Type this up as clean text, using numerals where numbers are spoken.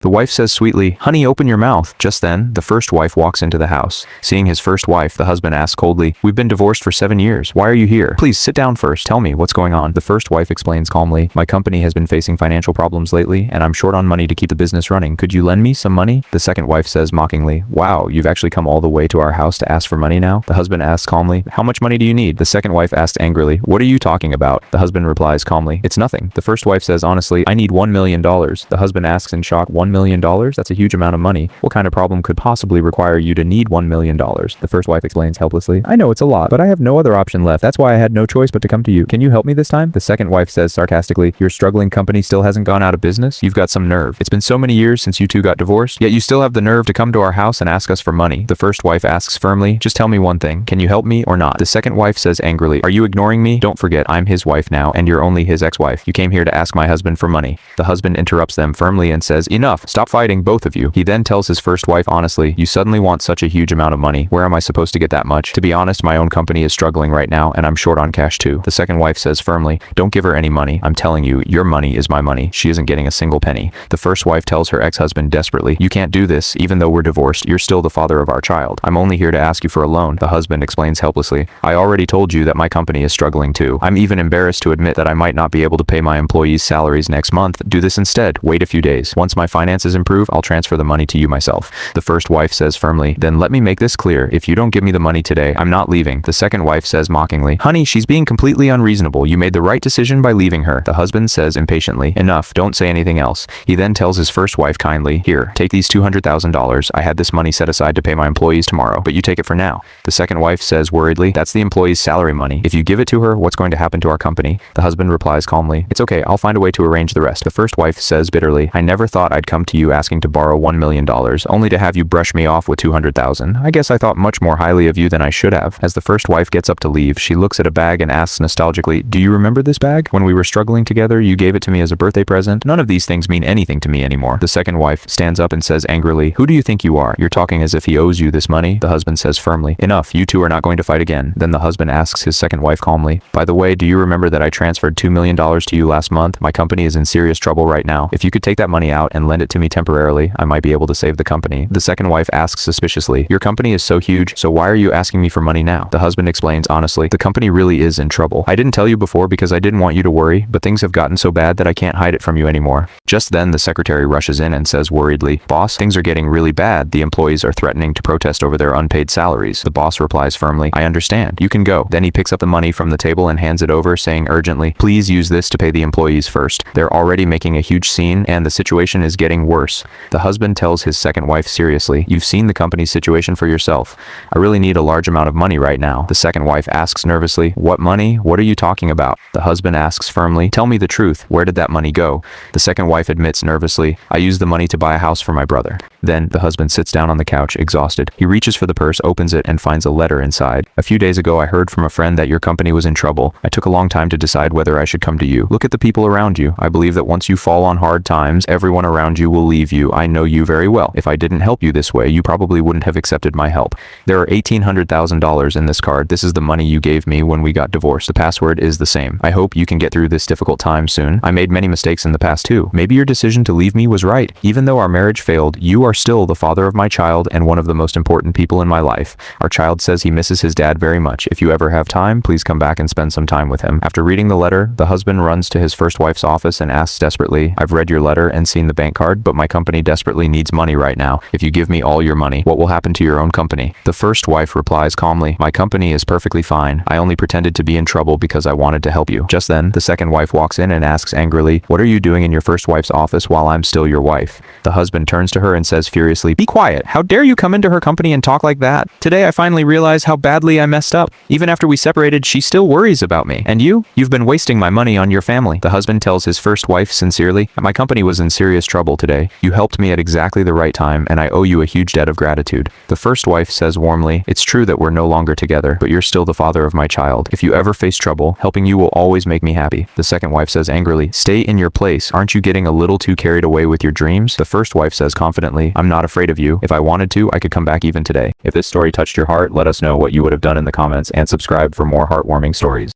The wife says sweetly, "Honey, open your mouth." Just then, the first wife walks into the house. Seeing his first wife, the husband asks coldly, "We've been divorced for 7 years. Why are you here? Please sit down first. Tell me what's going on." The first wife explains calmly, "My company has been facing financial problems lately, and I'm short on money to keep the business running. Could you lend me some money?" The second wife says mockingly, "Wow, you've actually come all the way to our house to ask for money now?" The husband asks calmly, "How much money do you need?" The second wife asks angrily, "What are you talking about?" The husband replies calmly, "It's nothing." The first wife says honestly, "I need $1 million. The husband asks in shock, $1 million? That's a huge amount of money. What kind of problem could possibly require you to need $1 million? The first wife explains helplessly, "I know it's a lot, but I have no other option left. That's why I had no choice but to come to you. Can you help me this time?" The second wife says sarcastically, "Your struggling company still hasn't gone out of business? You've got some nerve. It's been so many years since you two got divorced, yet you still have the nerve to come to our house and ask us for money." The first wife asks firmly, "Just tell me one thing. Can you help me or not?" The second wife says angrily, "Are you ignoring me? Don't forget, I'm his wife now, and you're only his ex-wife. You came here to ask my husband for money." The husband interrupts them firmly and says, "Enough. Stop fighting, both of you." He then tells his first wife honestly, "You suddenly want such a huge amount of money. Where am I supposed to get that much? To be honest, my own company is struggling right now, and I'm short on cash too." The second wife says firmly, "Don't give her any money. I'm telling you, your money is my money. She isn't getting a single penny." The first wife tells her ex-husband desperately, "You can't do this. Even though we're divorced, you're still the father of our child. I'm only here to ask you for a loan." The husband explains helplessly, "I already told you that my company is struggling too. I'm even embarrassed to admit that I might not be able to pay my employees' salaries next month. Do this instead. Wait a few days. Once my finances improve, I'll transfer the money to you myself." The first wife says firmly, "Then let me make this clear. If you don't give me the money today, I'm not leaving." The second wife says mockingly, "Honey, she's being completely unreasonable. You made the right decision by leaving her." The husband says impatiently, "Enough. Don't say anything else." He then tells his first wife kindly, "Here, take these $200,000. I had this money set aside to pay my employees tomorrow, but you take it for now." The second wife says worriedly, "That's the employee's salary money. If you give it to her, what's going to happen to our company?" The husband replies calmly, "It's okay. I'll find a way to arrange the rest." The first wife says bitterly, "I never thought I'd come to you asking to borrow $1 million, only to have you brush me off with 200,000. I guess I thought much more highly of you than I should have." As the first wife gets up to leave, she looks at a bag and asks nostalgically, "Do you remember this bag? When we were struggling together, you gave it to me as a birthday present. None of these things mean anything to me anymore." The second wife stands up and says angrily, "Who do you think you are? You're talking as if he owes you this money." The husband says firmly, "Enough. You two are not going to fight again." Then the husband asks his second wife calmly, "By the way, do you remember that I transferred $2 million to you last month? My company is in serious trouble right now. If you could take that money out and lend it to me temporarily, I might be able to save the company." The second wife asks suspiciously, "Your company is so huge, so why are you asking me for money now?" The husband explains honestly, "The company really is in trouble. I didn't tell you before because I didn't want you to worry, but things have gotten so bad that I can't hide it from you anymore." Just then the secretary rushes in and says worriedly, "Boss, things are getting really bad. The employees are threatening to protest over their unpaid salaries." The boss replies firmly, "I understand. You can go." Then he picks up the money from the table and hands it over, saying urgently, "Please use this to pay the employees first. They're already making a huge scene and the situation is getting worse." The husband tells his second wife seriously, "You've seen the company's situation for yourself. I really need a large amount of money right now." The second wife asks nervously, "What money? What are you talking about?" The husband asks firmly, "Tell me the truth. Where did that money go?" The second wife admits nervously, "I used the money to buy a house for my brother." Then the husband sits down on the couch, exhausted. He reaches for the purse, opens it, and finds a letter inside. "A few days ago I heard from a friend that your company was in trouble. I took a long time to decide whether I should come to you. Look at the people around you. I believe that once you fall on hard times, everyone around you will leave you. I know you very well. If I didn't help you this way, you probably wouldn't have accepted my help. There are $1,800,000 in this card. This is the money you gave me when we got divorced. The password is the same. I hope you can get through this difficult time soon. I made many mistakes in the past too. Maybe your decision to leave me was right. Even though our marriage failed, you are still the father of my child and one of the most important people in my life. Our child says he misses his dad very much. If you ever have time, please come back and spend some time with him." After reading the letter, the husband runs to his first wife's office and asks desperately, "I've read your letter and seen the bank card, but my company desperately needs money right now. If you give me all your money, what will happen to your own company?" The first wife replies calmly, "My company is perfectly fine. I only pretended to be in trouble because I wanted to help you." Just then, the second wife walks in and asks angrily, "What are you doing in your first wife's office while I'm still your wife?" The husband turns to her and says furiously, "Be quiet. How dare you come into her company and talk like that? Today I finally realize how badly I messed up. Even after we separated, she still worries about me. And you've been wasting my money on your family." The husband tells his first wife sincerely, "My company was in serious trouble today. You helped me at exactly the right time, and I owe you a huge debt of gratitude." The first wife says warmly, "It's true that we're no longer together, but you're still the father of my child. If you ever face trouble, helping you will always make me happy." The second wife says angrily, "Stay in your place. Aren't you getting a little too carried away with your dreams?" The first wife says confidently, "I'm not afraid of you. If I wanted to, I could come back even today." If this story touched your heart, let us know what you would have done in the comments and subscribe for more heartwarming stories.